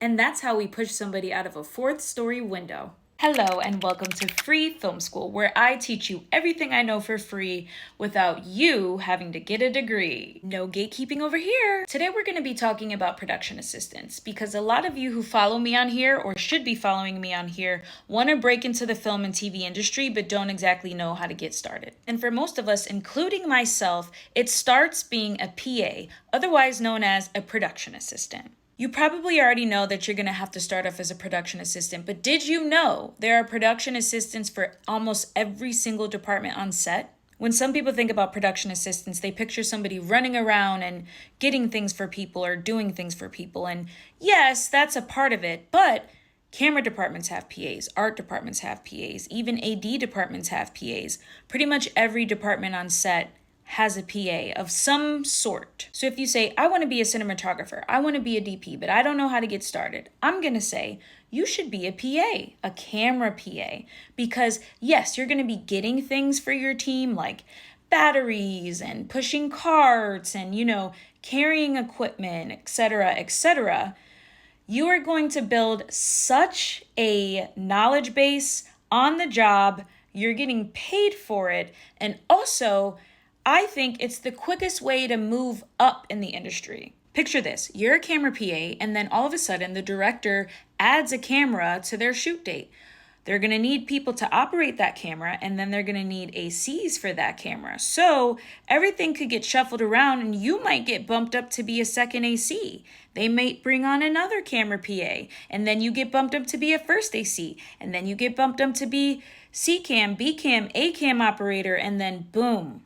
And that's how we push somebody out of a fourth-story window. Hello and welcome to Free Film School, where I teach you everything I know for free without you having to get a degree. No gatekeeping over here. Today we're going to be talking about production assistants because a lot of you who follow me on here or should be following me on here want to break into the film and TV industry but don't exactly know how to get started. And for most of us, including myself, it starts being a PA, otherwise known as a production assistant. You probably already know that you're going to have to start off as a production assistant, but did you know there are production assistants for almost every single department on set? When some people think about production assistants, they picture somebody running around and getting things for people or doing things for people. And yes, that's a part of it, but camera departments have PAs, art departments have PAs, even AD departments have PAs. Pretty much every department on set has a PA of some sort. So if you say, I want to be a cinematographer, I want to be a DP, but I don't know how to get started, I'm going to say, you should be a PA, a camera PA, because yes, you're going to be getting things for your team like batteries and pushing carts and, carrying equipment, etc., etc. You are going to build such a knowledge base on the job. You're getting paid for it. And also, I think it's the quickest way to move up in the industry. Picture this, you're a camera PA and then all of a sudden the director adds a camera to their shoot date. They're going to need people to operate that camera and then they're going to need ACs for that camera. So everything could get shuffled around and you might get bumped up to be a second AC. They might bring on another camera PA and then you get bumped up to be a first AC and then you get bumped up to be C cam, B cam, A cam operator and then boom.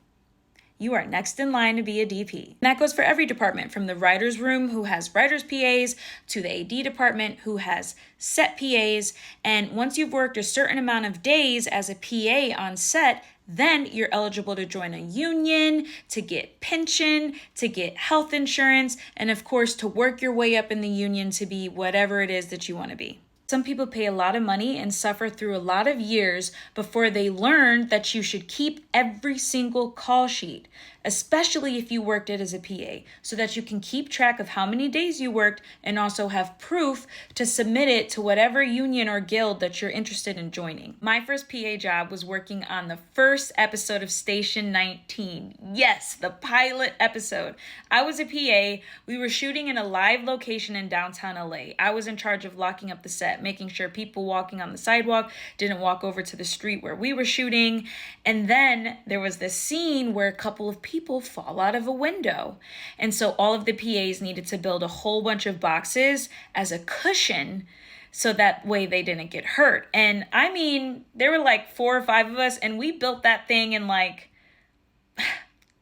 You are next in line to be a DP. And that goes for every department, from the writer's room who has writer's PAs to the AD department who has set PAs. And once you've worked a certain amount of days as a PA on set, then you're eligible to join a union, to get pension, to get health insurance, and of course to work your way up in the union to be whatever it is that you want to be. Some people pay a lot of money and suffer through a lot of years before they learn that you should keep every single call sheet, especially if you worked it as a PA, so that you can keep track of how many days you worked and also have proof to submit it to whatever union or guild that you're interested in joining. My first PA job was working on the first episode of Station 19. Yes, the pilot episode. I was a PA. We were shooting in a live location in downtown LA. I was in charge of locking up the set, making sure people walking on the sidewalk didn't walk over to the street where we were shooting. And then there was this scene where a couple of people fall out of a window. And so all of the PAs needed to build a whole bunch of boxes as a cushion so that way they didn't get hurt. And I mean, there were like 4 or 5 of us and we built that thing in like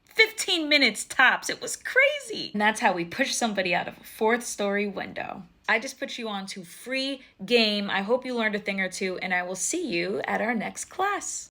15 minutes tops. It was crazy. And that's how we push somebody out of a 4th-story window. I just put you on to free game. I hope you learned a thing or two and I will see you at our next class.